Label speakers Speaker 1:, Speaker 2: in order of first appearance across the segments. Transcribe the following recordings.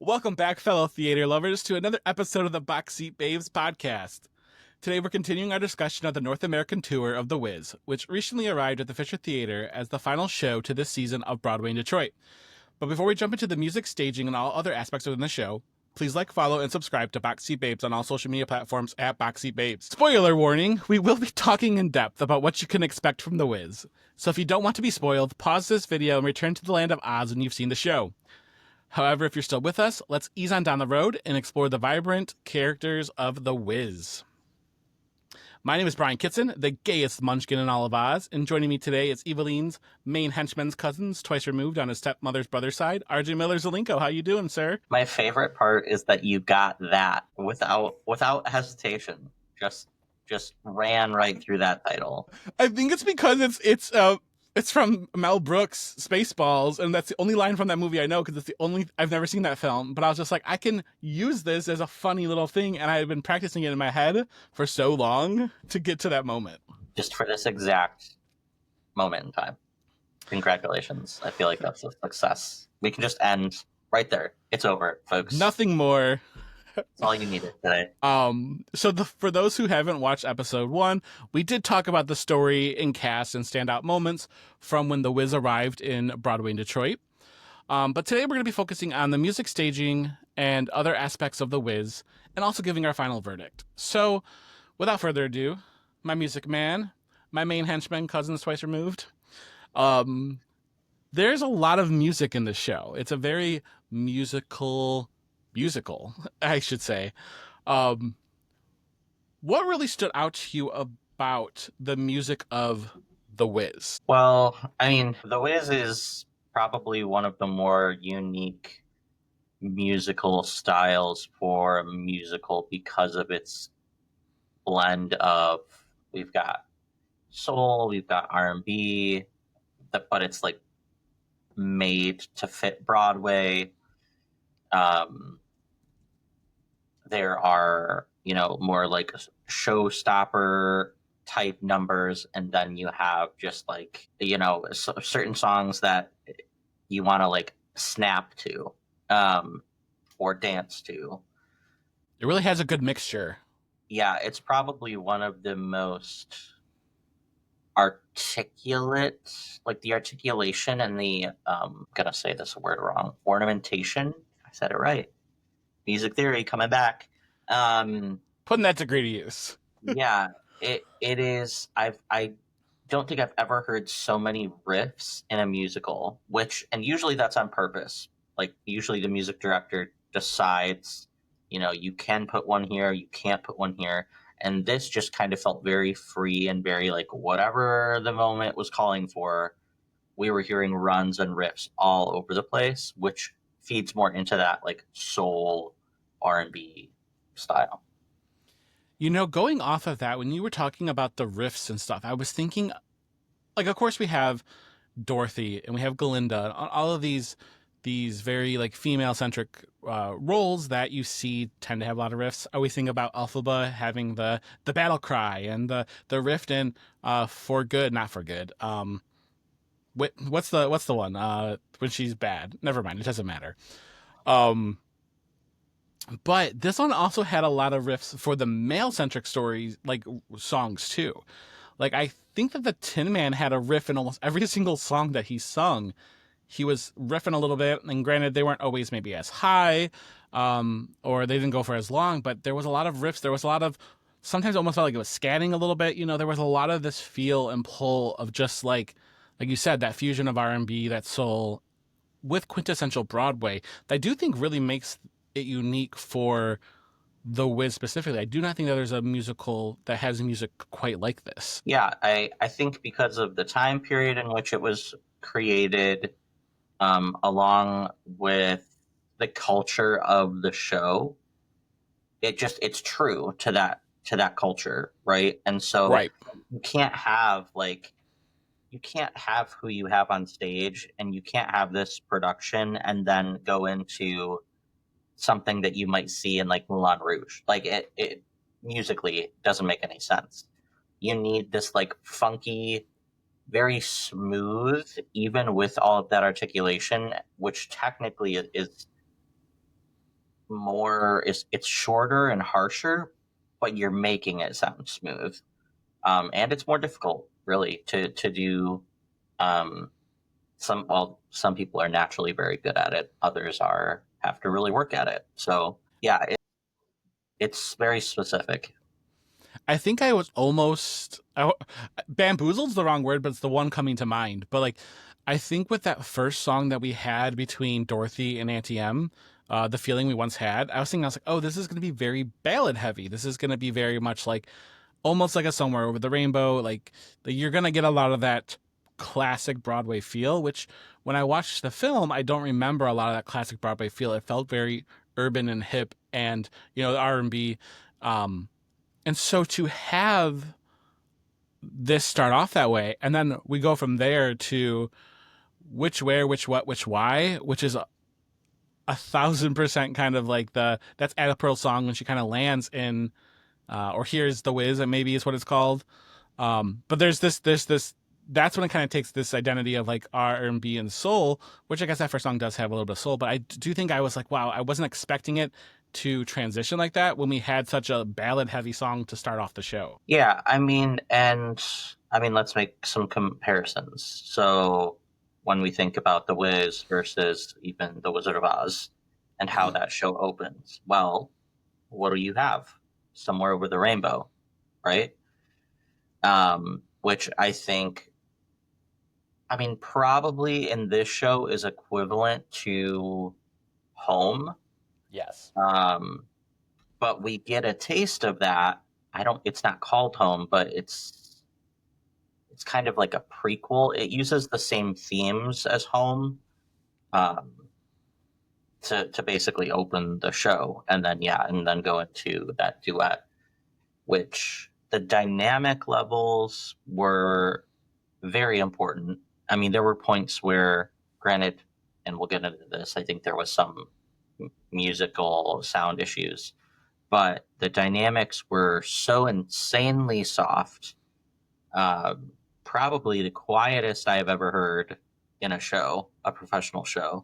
Speaker 1: Welcome back, fellow theater lovers, to another episode of the Box Seat Babes podcast. Today we're continuing our discussion of the North American tour of The Wiz, which recently arrived at the Fisher Theater as the final show to this season of Broadway in Detroit. But before we jump into the music, staging, and all other aspects within the show, please like, follow, and subscribe to Box Seat Babes on all social media platforms at Box Seat Babes. Spoiler warning, we will be talking in depth about what you can expect from The Wiz. So if you don't want to be spoiled, pause this video and return to the land of Oz when you've seen the show. However, if you're still with us, let's ease on down the road and explore the vibrant characters of The Wiz. My name is Brian Kitson, the gayest munchkin in all of Oz, and joining me today is Eveline's main henchman's cousins, twice removed on his stepmother's brother's side, RJ Miller-Zelinko. How you doing, sir?
Speaker 2: My favorite part is that you got that without hesitation. Just ran right through that title.
Speaker 1: I think it's because it's from Mel Brooks' Spaceballs, and that's the only line from that movie I know because it's the only I've never seen that film. But I was just like, I can use this as a funny little thing, and I had been practicing it in my head for so long to get to that moment.
Speaker 2: Just for this exact moment in time. Congratulations. I feel like that's a success. We can just end right there. It's over, folks.
Speaker 1: Nothing more.
Speaker 2: That's all you needed today.
Speaker 1: For those who haven't watched episode 1, we did talk about the story and cast and standout moments from when The Wiz arrived in Broadway in Detroit. But today we're going to be focusing on the music, staging, and other aspects of The Wiz, and also giving our final verdict. So, without further ado, my music man, my main henchman, cousins twice removed. There's a lot of music in this show. It's a very musical, I should say. What really stood out to you about the music of The Wiz?
Speaker 2: Well, I mean, The Wiz is probably one of the more unique musical styles for a musical because of its blend of, we've got soul, we've got R&B, but it's like made to fit Broadway. There are, more like showstopper type numbers, and then you have just like, certain songs that you want to like snap to, or dance to.
Speaker 1: It really has a good mixture.
Speaker 2: Yeah, it's probably one of the most articulate, like the articulation and the, I'm gonna say this word wrong, ornamentation. I said it right. Music theory coming back.
Speaker 1: Putting that degree to use.
Speaker 2: Yeah, it is. I don't think I've ever heard so many riffs in a musical, and usually that's on purpose. Like usually the music director decides, you can put one here, you can't put one here. And this just kind of felt very free and very like whatever the moment was calling for. We were hearing runs and riffs all over the place, which feeds more into that like soul R&B style.
Speaker 1: Going off of that, when you were talking about the riffs and stuff, I was thinking, like, of course we have Dorothy and we have Glinda, all of these very like female-centric roles that you see tend to have a lot of riffs. I always think about Elphaba having the battle cry and the riff in For Good, not For Good. What's the one when she's bad? Never mind, it doesn't matter. But this one also had a lot of riffs for the male-centric stories, like songs too. Like I think that the Tin Man had a riff in almost every single song that he sung. He was riffing a little bit, and granted, they weren't always maybe as high, or they didn't go for as long, but there was a lot of riffs. There was a lot of, sometimes it almost felt like it was scatting a little bit. There was a lot of this feel and pull of just like you said, that fusion of R&B, that soul, with quintessential Broadway, that I do think really makes it unique for The Wiz specifically. I do not think that there's a musical that has music quite like this.
Speaker 2: Yeah, I think because of the time period in which it was created, along with the culture of the show, it's true to that culture, right? And so
Speaker 1: right.
Speaker 2: you can't have who you have on stage, and you can't have this production and then go into something that you might see in like Moulin Rouge. Like it musically doesn't make any sense. You need this like funky, very smooth, even with all of that articulation, which technically is more it's shorter and harsher, but you're making it sound smooth. And it's more difficult, really, to do. Um, some people are naturally very good at it. Others are have to really work at it. So yeah, it's very specific.
Speaker 1: I think I was almost bamboozled's the wrong word, but it's the one coming to mind. But like, I think with that first song that we had between Dorothy and Auntie M, the feeling we once had, I was thinking, I was like, oh, this is going to be very ballad heavy. This is going to be very much like almost like a Somewhere Over the Rainbow. Like you're going to get a lot of that classic Broadway feel, which when I watched the film, I don't remember a lot of that classic Broadway feel. It felt very urban and hip, and the R&B. And so to have this start off that way, and then we go from there to which, where, which, what, which, why, which is 1,000% kind of like that's Ada Pearl's song when she kind of lands in, or here's the whiz, and maybe is what it's called. But there's this. That's when it kind of takes this identity of like R&B and soul, which I guess that first song does have a little bit of soul. But I do think I was like, wow, I wasn't expecting it to transition like that when we had such a ballad heavy song to start off the show.
Speaker 2: Yeah, let's make some comparisons. So when we think about The Wiz versus even The Wizard of Oz and how that show opens, well, what do you have? Somewhere Over the Rainbow, right? Which I think, probably in this show is equivalent to Home.
Speaker 1: Yes.
Speaker 2: But we get a taste of that. It's not called Home, but it's kind of like a prequel. It uses the same themes as Home, um, to basically open the show, and then go into that duet, which the dynamic levels were very important. There were points where, granted, and we'll get into this, I think there was some musical sound issues, but the dynamics were so insanely soft. Probably the quietest I have ever heard in a professional show,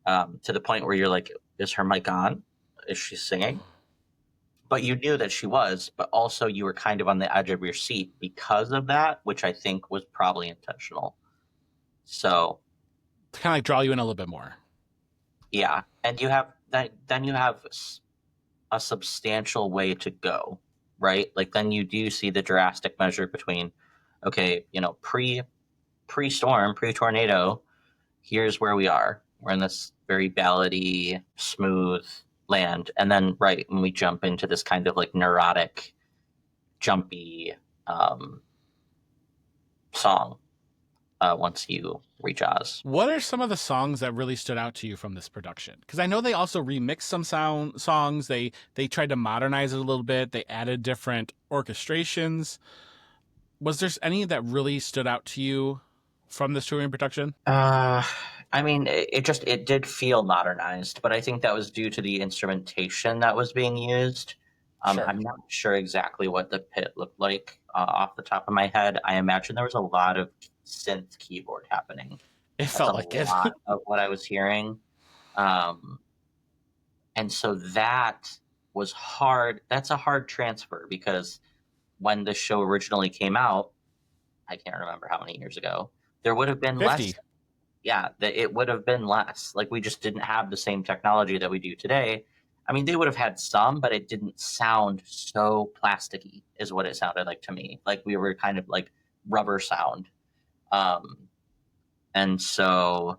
Speaker 2: to the point where you're like, is her mic on? Is she singing? But you knew that she was, but also you were kind of on the edge of your seat because of that, which I think was probably intentional. So,
Speaker 1: To kind of like draw you in a little bit more.
Speaker 2: yeah. And you have that, then you have a substantial way to go, right? Like then you do see the drastic measure between, okay, pre-storm, pre-tornado, here's where we are. We're in this very ballady, smooth land, and then right when we jump into this kind of like neurotic, jumpy song, once you reach Oz.
Speaker 1: What are some of the songs that really stood out to you from this production? Because I know they also remixed some songs. They tried to modernize it a little bit. They added different orchestrations. Was there any that really stood out to you from this touring production?
Speaker 2: It did feel modernized, but I think that was due to the instrumentation that was being used.
Speaker 1: Sure.
Speaker 2: I'm not sure exactly what the pit looked like, off the top of my head. I imagine there was a lot of synth keyboard happening.
Speaker 1: It
Speaker 2: That's
Speaker 1: felt
Speaker 2: a
Speaker 1: like it.
Speaker 2: lot of what I was hearing. And so that was hard. That's a hard transfer because when the show originally came out, I can't remember how many years ago, there would have been
Speaker 1: 50.
Speaker 2: less. Yeah, it would have been less. Like we just didn't have the same technology that we do today. They would have had some, but it didn't sound so plasticky, is what it sounded like to me. Like we were kind of like rubber sound. And so,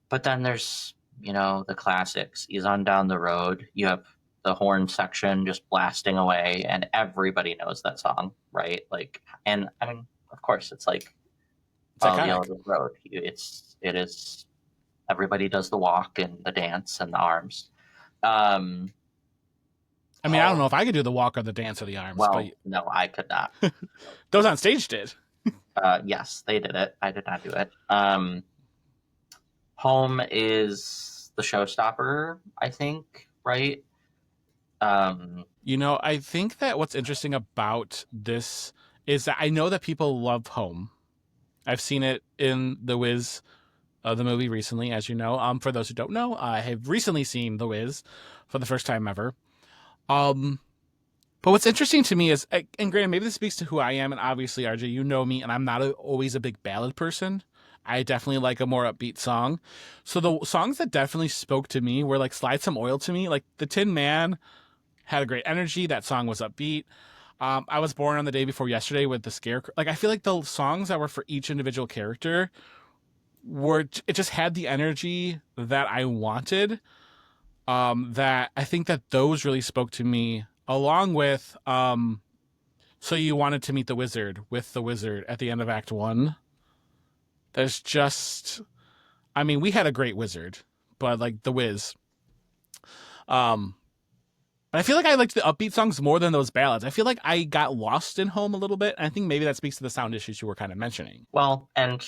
Speaker 2: but then there's, the classics. Ease on down the road. You have the horn section just blasting away, and everybody knows that song, right? Like, and of course, it's like,
Speaker 1: It's
Speaker 2: Follow the
Speaker 1: iconic.
Speaker 2: Yellow Brick Road. It is. Everybody does the walk and the dance and the arms.
Speaker 1: I don't know if I could do the walk or the dance or the arms,
Speaker 2: Well,
Speaker 1: but
Speaker 2: no, I could not.
Speaker 1: those on stage did.
Speaker 2: Yes, they did it. I did not do it. Home is the showstopper, I think, right?
Speaker 1: I think that what's interesting about this is that I know that people love Home. I've seen it in The Wiz the movie recently, as you know. For those who don't know, I have recently seen The Wiz for the first time ever. Um, but what's interesting to me is, and granted, maybe this speaks to who I am, and obviously, RJ, you know me, and I'm not always a big ballad person. I definitely like a more upbeat song. So the songs that definitely spoke to me were like Slide Some Oil to me. Like The Tin Man had a great energy. That song was upbeat. I Was Born on the Day Before Yesterday with the Scarecrow. Like, I feel like the songs that were for each individual character it just had the energy that I wanted. That I think that those really spoke to me, along with So You Wanted to Meet the Wizard with the Wizard at the end of Act One. There's just, I mean, we had a great wizard, but like the Wiz. Um, but I feel like I liked the upbeat songs more than those ballads. I feel like I got lost in Home a little bit. And I think maybe that speaks to the sound issues you were kind of mentioning.
Speaker 2: Well, and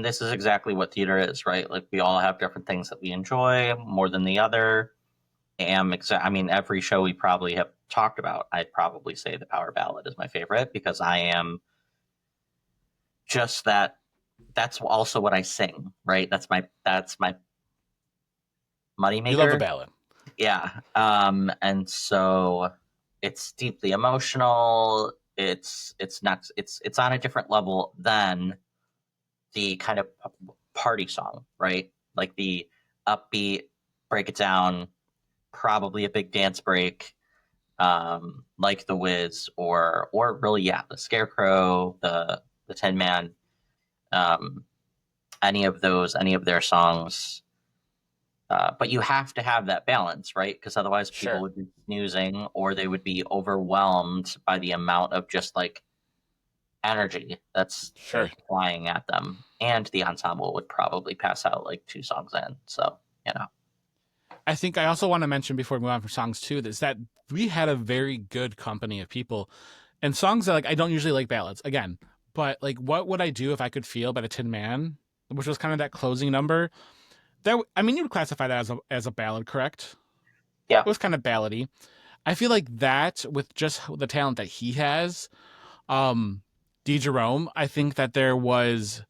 Speaker 2: this is exactly what theater is, right? Like we all have different things that we enjoy more than the other. I mean, every show we probably have talked about, I'd probably say the power ballad is my favorite because I am just that. That's also what I sing, right? That's my
Speaker 1: You love a
Speaker 2: moneymaker.
Speaker 1: ballad.
Speaker 2: Yeah. And so it's deeply emotional. It's not it's on a different level than the kind of party song, right? Like the upbeat, break it down, probably a big dance break, like the Wiz or really yeah, the Scarecrow, the Tin Man, um, any of their songs. But you have to have that balance, right? Because otherwise people
Speaker 1: Sure.
Speaker 2: would be snoozing or they would be overwhelmed by the amount of just like energy that's
Speaker 1: Sure.
Speaker 2: flying at them. And the ensemble would probably pass out like two songs in. So, you know.
Speaker 1: I think I also want to mention before we move on from songs too, is that we had a very good company of people and songs that like I don't usually like ballads again, but like what would I do if I could feel by the Tin Man, which was kind of that closing number. That I mean, you would classify that as a ballad, correct?
Speaker 2: Yeah.
Speaker 1: It was kind of ballady. I feel like that with just the talent that he has, um, D. Jerome, I think that there was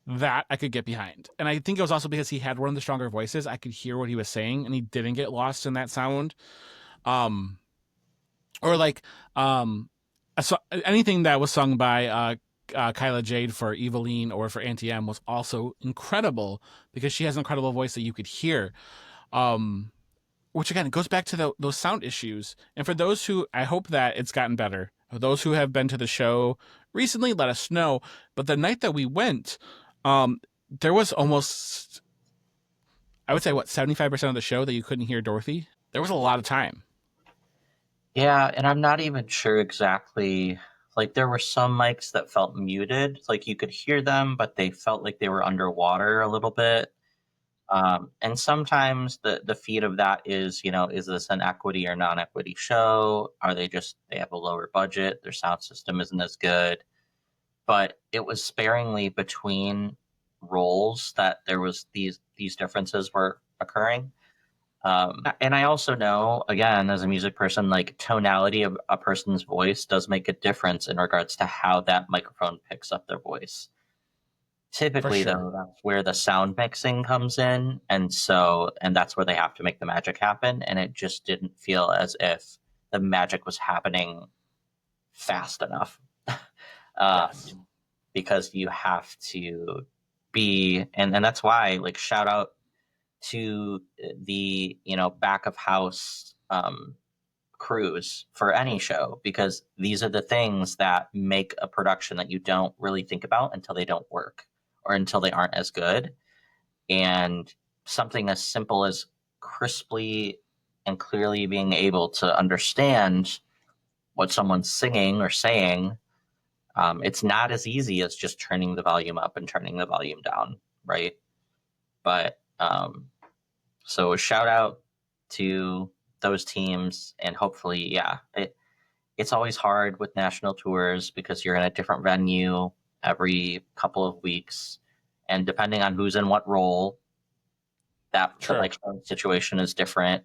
Speaker 1: that I could get behind. And I think it was also because he had one of the stronger voices. I could hear what he was saying and he didn't get lost in that sound. Um, or like anything that was sung by Kyla Jade for Eveline or for Auntie M was also incredible because she has an incredible voice that you could hear. Um, which again, it goes back to those sound issues. And for those who, I hope that it's gotten better. For those who have been to the show recently, let us know. But the night that we went, there was almost, I would say, what, 75% of the show that you couldn't hear Dorothy? There was a lot of time.
Speaker 2: Yeah, and I'm not even sure exactly. Like there were some mics that felt muted, like you could hear them, but they felt like they were underwater a little bit. And sometimes the feed of that is, you know, is this an equity or non-equity show? Are they have a lower budget? Their sound system isn't as good. But it was sparingly between roles that there was these differences were occurring. And I also know, again, as a music person, like tonality of a person's voice does make a difference in regards to how that microphone picks up their voice.
Speaker 1: For
Speaker 2: Typically,
Speaker 1: sure.
Speaker 2: though, that's where the sound mixing comes in, and that's where they have to make the magic happen. And it just didn't feel as if the magic was happening fast enough, um,
Speaker 1: Yes.
Speaker 2: because you have to be, and that's why, like, shout out to the back of house crews for any show because these are the things that make a production that you don't really think about until they don't work or until they aren't as good. And something as simple as crisply and clearly being able to understand what someone's singing or saying, it's not as easy as just turning the volume up and turning the volume down, right? But so a shout out to those teams, and hopefully, yeah, it's always hard with national tours because you're in a different venue every couple of weeks, and depending on who's in what role, that the
Speaker 1: Sure.
Speaker 2: microphone situation is different.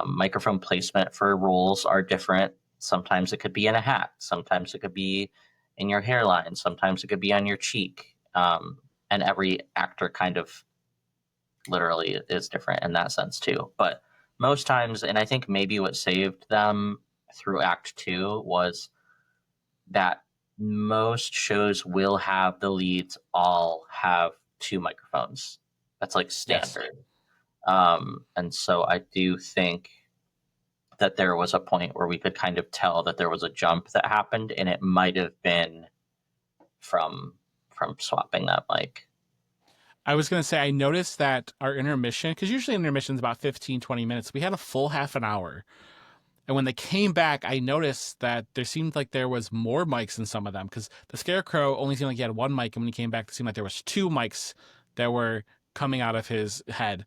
Speaker 2: Microphone placement for roles are different. Sometimes it could be in a hat. Sometimes it could be in your hairline. Sometimes it could be on your cheek. and every actor kind of literally is different in that sense too. But most times, and I think maybe what saved them through Act Two was that most shows will have the leads all have two microphones. That's like
Speaker 1: Yes.
Speaker 2: standard. And so I do think that there was a point where we could kind of tell that there was a jump that happened, and it might have been from swapping that mic.
Speaker 1: I was going to say, I noticed that our intermission, because usually intermission is about 15, 20 minutes, we had a full half an hour. And when they came back, I noticed that there seemed like there was more mics in some of them, because the Scarecrow only seemed like he had one mic, and when he came back, it seemed like there was two mics that were coming out of his head.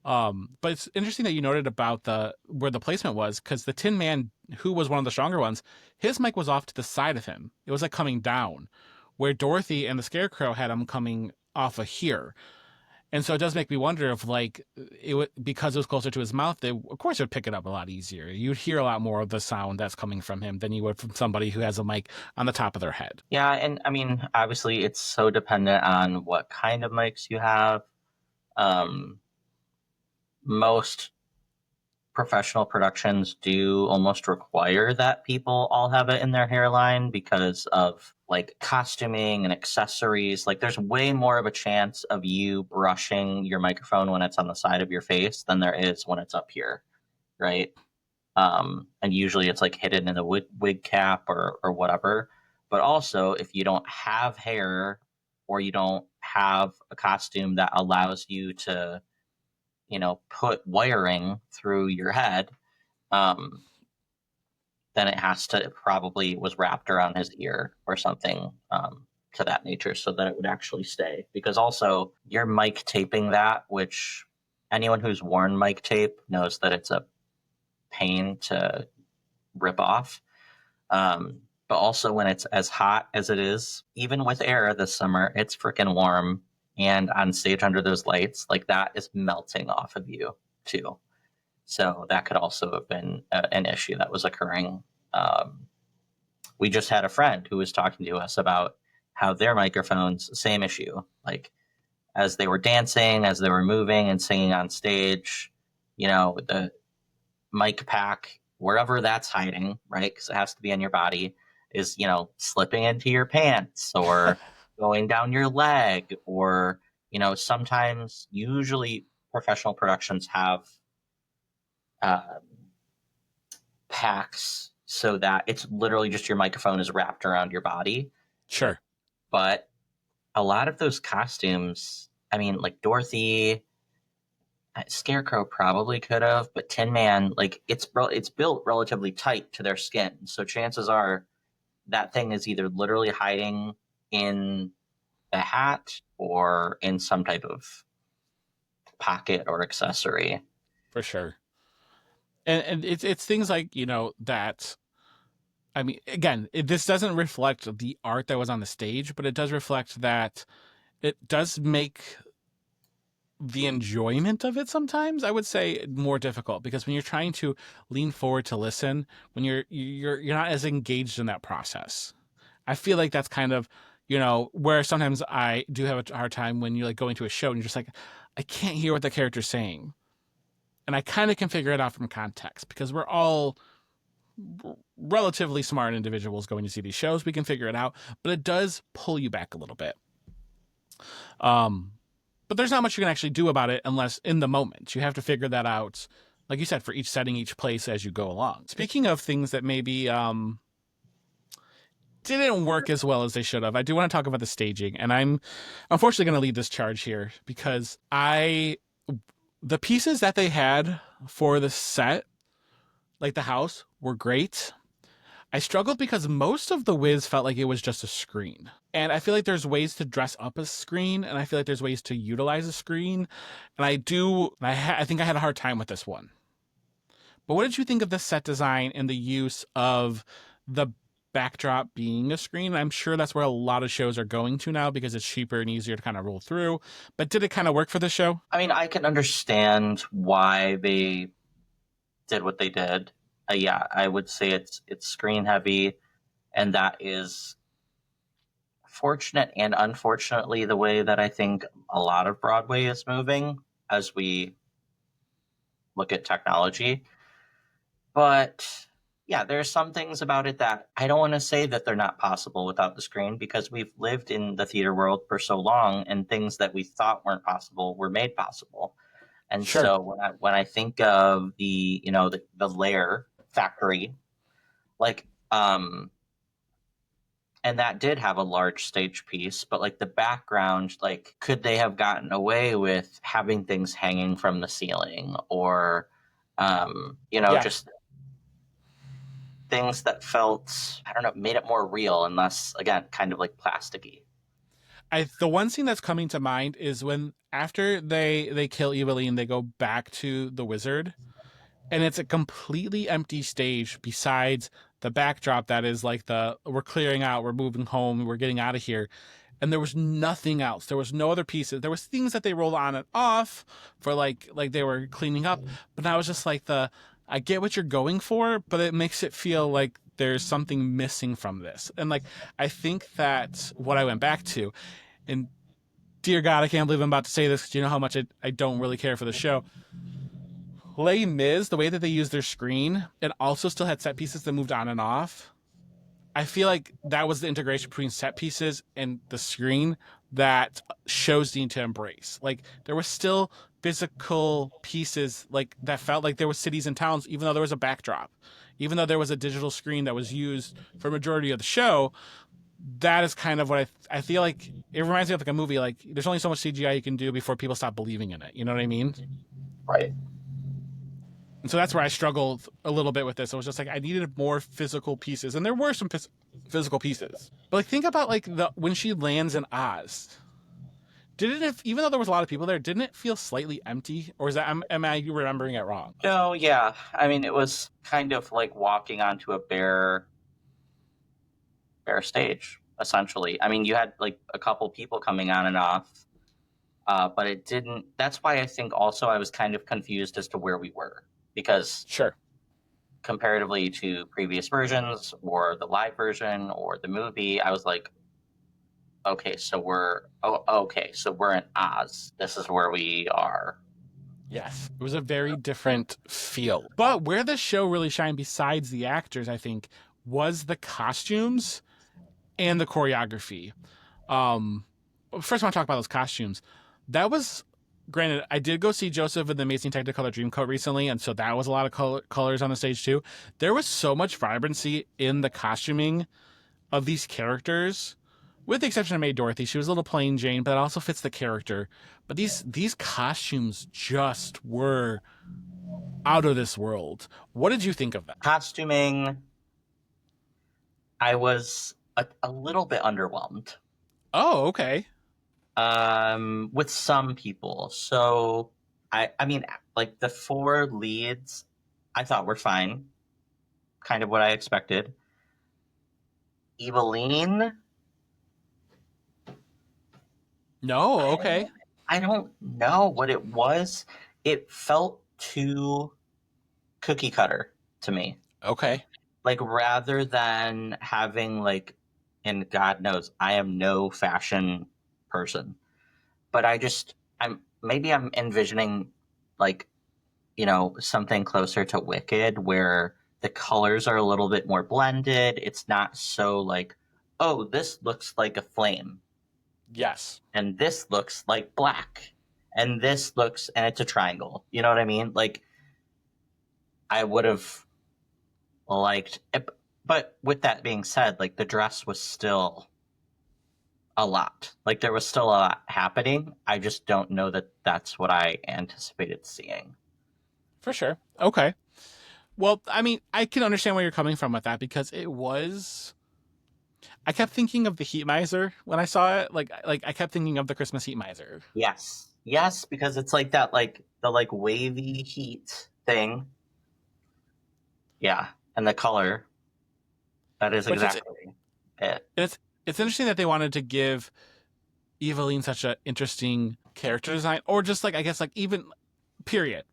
Speaker 1: But it's interesting that you noted about where the placement was, because the Tin Man, who was one of the stronger ones, his mic was off to the side of him. It was like coming down, where Dorothy and the Scarecrow had him coming off of here. And so it does make me wonder if, like, because it was closer to his mouth, they, of course, would pick it up a lot easier. You'd hear a lot more of the sound that's coming from him than you would from somebody who has a mic on the top of their head.
Speaker 2: Yeah, and I mean, obviously, it's so dependent on what kind of mics you have. Most professional productions do almost require that people all have it in their hairline because of like costuming and accessories. Like there's way more of a chance of you brushing your microphone when it's on the side of your face than there is when it's up here, right? And usually it's like hidden in a wig cap or whatever. But also, if you don't have hair or you don't have a costume that allows you to put wiring through your head, then it has to probably was wrapped around his ear or something to that nature so that it would actually stay. Because also you're mic taping that, which anyone who's worn mic tape knows that it's a pain to rip off. But also when it's as hot as it is, even with air this summer, it's freaking warm. And on stage under those lights, like that is melting off of you too. So that could also have been an issue that was occurring. We just had a friend who was talking to us about how their microphones, same issue. Like as they were dancing, as they were moving and singing on stage, the mic pack, wherever that's hiding, right? Because it has to be on your body, is, slipping into your pants or going down your leg, or, sometimes, usually professional productions have packs so that it's literally just your microphone is wrapped around your body.
Speaker 1: Sure.
Speaker 2: But a lot of those costumes, I mean, like Dorothy, Scarecrow probably could have, but Tin Man, like it's built relatively tight to their skin, so chances are that thing is either literally hiding in the hat or in some type of pocket or accessory.
Speaker 1: For sure. And it's things like, that. I mean, again, this doesn't reflect the art that was on the stage, but it does reflect that it does make the enjoyment of it sometimes, I would say, more difficult, because when you're trying to lean forward to listen, when you're not as engaged in that process. I feel like that's kind of, where sometimes I do have a hard time when you like go into a show and you're just like, I can't hear what the character's saying. And I kind of can figure it out from context, because we're all relatively smart individuals going to see these shows. We can figure it out, but it does pull you back a little bit. But there's not much you can actually do about it unless in the moment. You have to figure that out, like you said, for each setting, each place as you go along. Speaking of things that maybe didn't work as well as they should have, I do want to talk about the staging. And I'm unfortunately going to lead this charge here, because the pieces that they had for the set, like the house, were great. I struggled because most of the Wiz felt like it was just a screen. And I feel like there's ways to dress up a screen, and I feel like there's ways to utilize a screen. And I think I had a hard time with this one. But what did you think of the set design and the use of the backdrop being a screen? I'm sure that's where a lot of shows are going to now, because it's cheaper and easier to kind of roll through. But did it kind of work for the show?
Speaker 2: I mean, I can understand why they did what they did. Yeah, I would say it's screen heavy, and that is fortunate and unfortunately the way that I think a lot of Broadway is moving as we look at technology. But yeah, there are some things about it that I don't want to say that they're not possible without the screen, because we've lived in the theater world for so long, and things that we thought weren't possible were made possible. And
Speaker 1: Sure.
Speaker 2: so when I think of the layer factory, like and that did have a large stage piece, but like the background, like could they have gotten away with having things hanging from the ceiling, or
Speaker 1: Yeah.
Speaker 2: just things that felt, I don't know, made it more real and less, again, kind of like plasticky.
Speaker 1: The one scene that's coming to mind is when after they kill Eveline, they go back to the wizard, and it's a completely empty stage besides the backdrop that is like the we're clearing out, we're moving home, we're getting out of here. And there was nothing else. There was no other pieces. There was things that they rolled on and off for like they were cleaning up, but now it's just like I get what you're going for, but it makes it feel like there's something missing from this. And like I think that what I went back to, and dear God, I can't believe I'm about to say this because you know how much I don't really care for the show. Les Mis, the way that they used their screen, it also still had set pieces that moved on and off. I feel like that was the integration between set pieces and the screen that shows need to embrace. Like there were still physical pieces like that felt like there were cities and towns, even though there was a backdrop, even though there was a digital screen that was used for a majority of the show. That is kind of what I feel like. It reminds me of like a movie. Like there's only so much CGI you can do before people stop believing in it. You know what I mean?
Speaker 2: Right.
Speaker 1: And so that's where I struggled a little bit with this. It was just like I needed more physical pieces, and there were some physical pieces. But like think about like the when she lands in Oz. Didn't it, even though there was a lot of people there, didn't it feel slightly empty? Or is that am I remembering it wrong?
Speaker 2: No, yeah. I mean, it was kind of like walking onto a bare stage, essentially. I mean, you had like a couple people coming on and off, but it didn't. That's why I think also I was kind of confused as to where we were, because
Speaker 1: Sure.
Speaker 2: comparatively to previous versions or the live version or the movie, I was like, okay, so we're in Oz. This is where we are.
Speaker 1: Yes. It was a very different feel. But where the show really shined, besides the actors, I think, was the costumes and the choreography. First, I want to talk about those costumes. That was, granted, I did go see Joseph in the Amazing Technicolor Dreamcoat recently, and so that was a lot of colors on the stage too. There was so much vibrancy in the costuming of these characters, with the exception of May Dorothy. She was a little plain Jane, but it also fits the character. But these costumes just were out of this world. What did you think of that?
Speaker 2: Costuming, I was a little bit underwhelmed.
Speaker 1: Oh, okay.
Speaker 2: With some people. So I mean, like the four leads, I thought were fine, kind of what I expected. Eveline,
Speaker 1: No,
Speaker 2: I
Speaker 1: okay.
Speaker 2: I don't know what it was. It felt too cookie cutter to me.
Speaker 1: Okay.
Speaker 2: Like rather than having like, and God knows I am no fashion person, but I'm envisioning like, something closer to Wicked, where the colors are a little bit more blended. It's not so like, oh, this looks like a flame,
Speaker 1: Yes.
Speaker 2: and this looks like black, and it's a triangle. You know what I mean? Like, I would have liked it, but with that being said, like the dress was still a lot. Like there was still a lot happening. I just don't know that that's what I anticipated seeing.
Speaker 1: For sure. Okay. Well, I mean, I can understand where you're coming from with that because it was. I kept thinking of the Heat Miser when I saw it. Like I kept thinking of the Christmas Heat Miser.
Speaker 2: Yes. Yes, because it's like that, like the like wavy heat thing. Yeah. And the color. That is
Speaker 1: Which
Speaker 2: exactly it.
Speaker 1: it's interesting that they wanted to give Eveline such an interesting character design, or just like I guess like even period,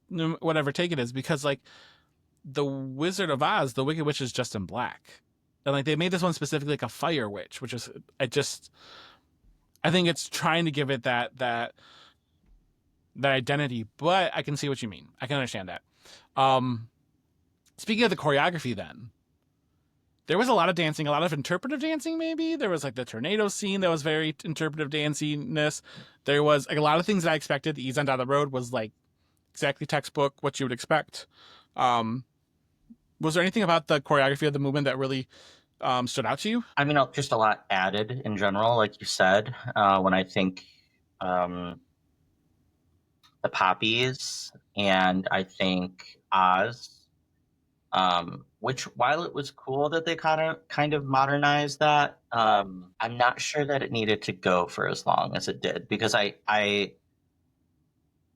Speaker 1: whatever take it is, because like the Wizard of Oz, the Wicked Witch is just in black. and like they made this one specifically like a fire witch, which is I think it's trying to give it that identity, but I can see what you mean. I can understand that. Um, Speaking of the choreography, then there was a lot of dancing, a lot of interpretive dancing. Maybe there was like the tornado scene that was very interpretive danciness. There was like a lot of things that I expected. The Ease on Down the Road was like exactly textbook what you would expect. Um, was there anything about the choreography of the movement that really stood out to you?
Speaker 2: I mean, just a lot added in general, like you said. When I think um, the poppies, and I think Oz, which while it was cool that they kind of modernized that, I'm not sure that it needed to go for as long as it did, because I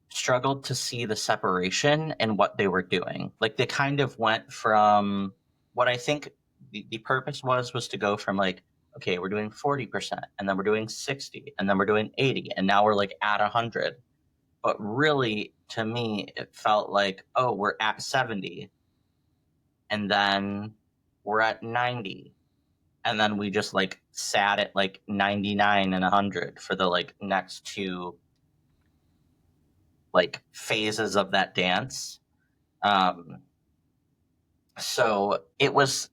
Speaker 2: struggled to see the separation in what they were doing. Like they kind of went from what I think the purpose was to go from like, okay, we're doing 40%, and then we're doing 60, and then we're doing 80, and now we're like at 100. But really, to me, it felt like, oh, we're at 70, and then we're at 90, and then we just like sat at like 99 and 100 for the like next two like phases of that dance. Um, so it was,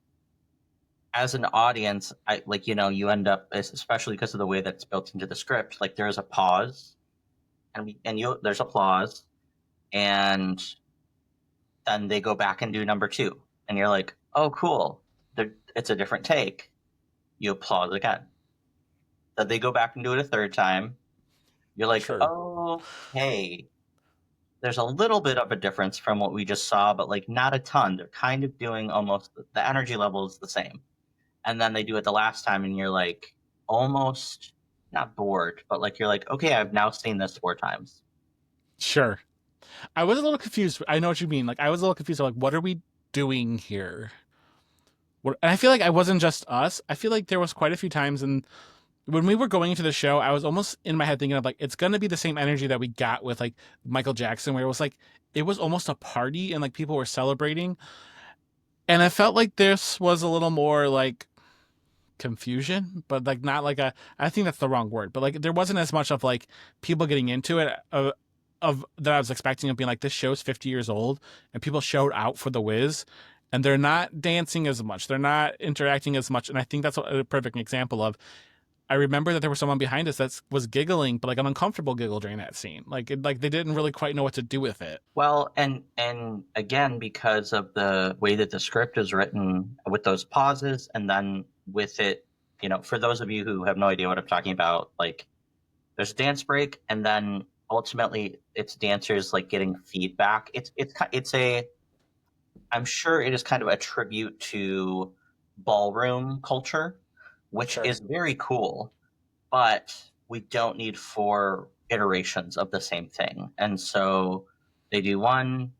Speaker 2: as an audience, I like, you end up, especially because of the way that it's built into the script, like there's a pause, and there's applause, and then they go back and do number two, and you're like, oh, cool, it's a different take. You applaud again. Then they go back and do it a third time. You're like,
Speaker 1: Sure.
Speaker 2: oh, hey, there's a little bit of a difference from what we just saw, but like not a ton. They're kind of doing almost, the energy level is the same. And then they do it the last time, and you're like almost not bored, but like you're like, okay, I've now seen this four times.
Speaker 1: Sure. I was a little confused. I know what you mean. Like I was a little confused. Like, what are we doing here? And I feel like I wasn't just us. I feel like there was quite a few times, and when we were going into the show, I was almost in my head thinking of like it's gonna be the same energy that we got with like Michael Jackson, where it was like it was almost a party and like people were celebrating, and I felt like this was a little more like confusion, but like not like a. I think that's the wrong word, but like there wasn't as much of like people getting into it of that I was expecting of being like this show's 50 years old and people showed out for the Wiz. And they're not dancing as much. They're not interacting as much. And I think that's a perfect example of I remember that there was someone behind us that was giggling, but like an uncomfortable giggle during that scene. Like they didn't really quite know what to do with it.
Speaker 2: Well, and again, because of the way that the script is written with those pauses, and then with it, for those of you who have no idea what I'm talking about, like there's a dance break, and then ultimately it's dancers like getting feedback. It's a I'm sure it is kind of a tribute to ballroom culture, which
Speaker 1: Sure.
Speaker 2: is very cool, but we don't need four iterations of the same thing. And so they do one,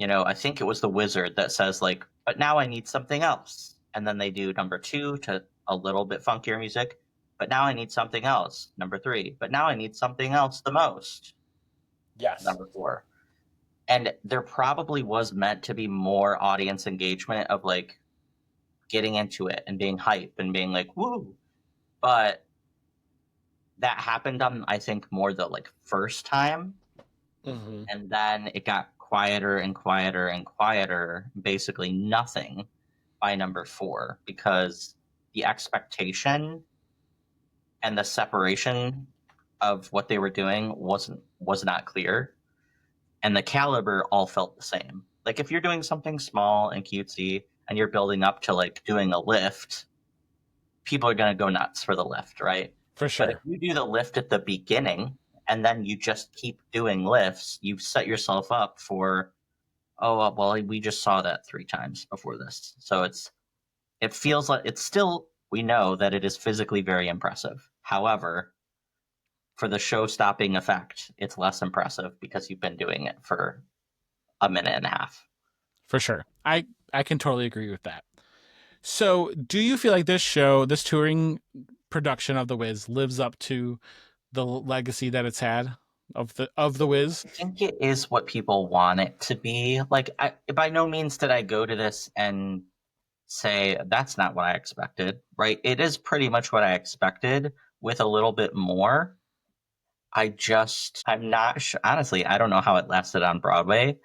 Speaker 2: I think it was the wizard that says, like, but now I need something else. And then they do number two to a little bit funkier music, but now I need something else. Number three, but now I need something else the most.
Speaker 1: Yes.
Speaker 2: Number four. And there probably was meant to be more audience engagement of like getting into it and being hype and being like, woo. But that happened on, I think, more the like first time.
Speaker 1: Mm-hmm.
Speaker 2: And then it got quieter and quieter and quieter, basically nothing by number four, because the expectation and the separation of what they were doing was not clear, and the caliber all felt the same. Like if you're doing something small and cutesy and you're building up to like doing a lift, people are going to go nuts for the lift, right?
Speaker 1: For
Speaker 2: But if
Speaker 1: sure.
Speaker 2: you do the lift at the beginning and then you just keep doing lifts, you set yourself up for, oh, well, we just saw that three times before this. So it feels like it's still, we know that it is physically very impressive. However, for the show stopping effect, it's less impressive because you've been doing it for a minute and a half.
Speaker 1: For sure. I can totally agree with that. So, do you feel like this show, this touring production of The Wiz, lives up to the legacy that it's had of the Wiz?
Speaker 2: I think it is what people want it to be. Like, by no means did I go to this and say that's not what I expected, right? It is pretty much what I expected with a little bit more. I'm not sure. Honestly, I don't know how it lasted on Broadway.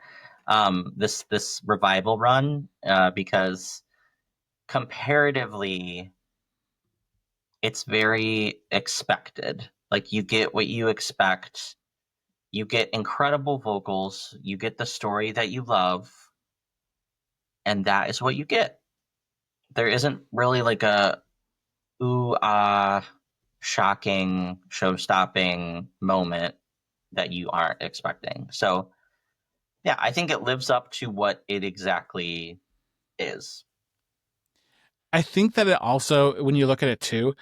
Speaker 2: This revival run, because comparatively, it's very expected. Like you get what you expect. You get incredible vocals. You get the story that you love, and that is what you get. There isn't really like a ooh ah shocking show stopping moment that you aren't expecting. So yeah, I think it lives up to what it exactly is.
Speaker 1: I think that it also, when you look at it too,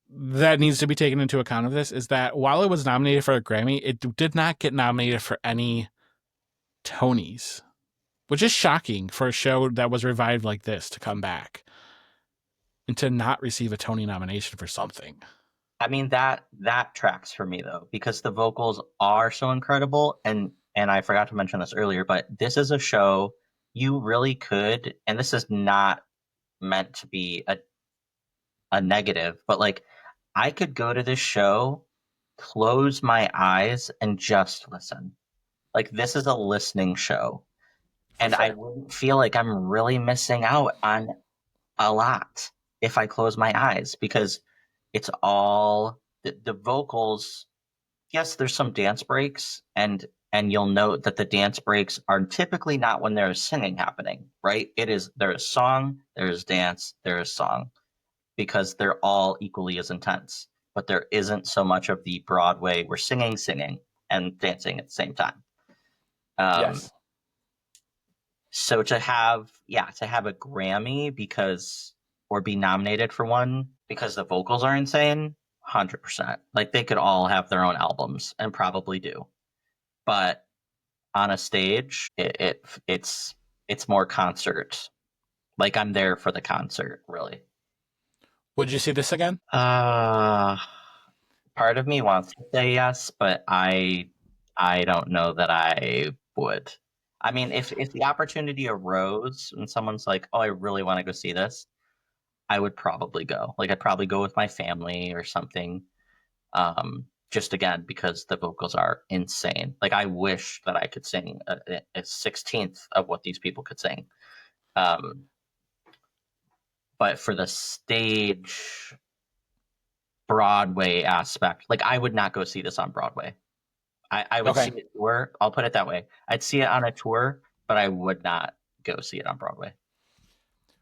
Speaker 1: that needs to be taken into account of this is that while it was nominated for a Grammy, it did not get nominated for any Tonys, which is shocking for a show that was revived like this to come back and to not receive a Tony nomination for something.
Speaker 2: I mean that tracks for me though, because the vocals are so incredible, and I forgot to mention this earlier, but this is a show you really could, and this is not meant to be a negative, but like I could go to this show, close my eyes, and just listen. Like this is a listening show.
Speaker 1: For
Speaker 2: And I
Speaker 1: sure.
Speaker 2: wouldn't feel like I'm really missing out on a lot if I close my eyes, because it's all the vocals. Yes, there's some dance breaks, and you'll note that the dance breaks are typically not when there is singing happening, right? There is song, there is dance, there is song, because they're all equally as intense. But there isn't so much of the Broadway we're singing, and dancing at the same time. Um,
Speaker 1: Yes.
Speaker 2: so to have a Grammy because or be nominated for one because the vocals are insane, 100%. Like they could all have their own albums and probably do, but on a stage, it's more concert. Like I'm there for the concert, really.
Speaker 1: Would you see this again?
Speaker 2: Uh Part of me wants to say yes, but I don't know that I would. I mean, if the opportunity arose and someone's like, "Oh, I really want to go see this," I would probably go. Like I'd probably go with my family or something. Just again because the vocals are insane. Like I wish that I could sing a 16th of what these people could sing. Um, but for the stage Broadway aspect, like I would not go see this on Broadway. I would see
Speaker 1: Okay.
Speaker 2: it tour. I'll put it that way. I'd see it on a tour, but I would not go see it on Broadway.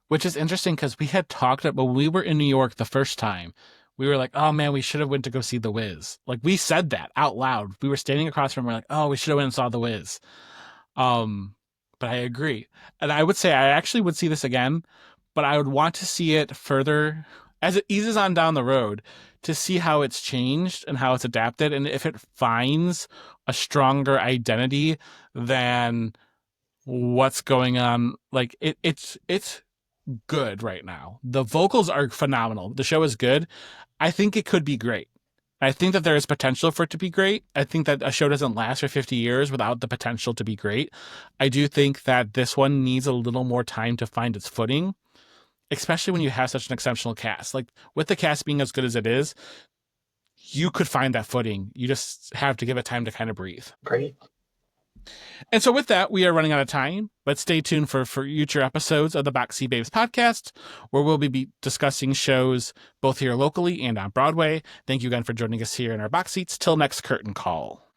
Speaker 1: Which is interesting because we had talked about when we were in New York the first time. We were like, "Oh man, we should have went to go see The Wiz." Like we said that out loud. We were standing across from. We're like, "Oh, we should have went and saw The Wiz." Um, but I agree, and I would say I actually would see this again, but I would want to see it further as it eases on down the road to see how it's changed and how it's adapted, and if it finds a stronger identity than what's going on. Like it's good right now. The vocals are phenomenal. The show is good. I think it could be great. I think that there is potential for it to be great. I think that a show doesn't last for 50 years without the potential to be great. I do think that this one needs a little more time to find its footing, especially when you have such an exceptional cast. Like with the cast being as good as it is, you could find that footing. You just have to give it time to kind of breathe.
Speaker 2: Great.
Speaker 1: And so with that, we are running out of time, but stay tuned for future episodes of the Backseat Babes podcast, where we'll be discussing shows both here locally and on Broadway. Thank you again for joining us here in our box seats. Till next curtain call.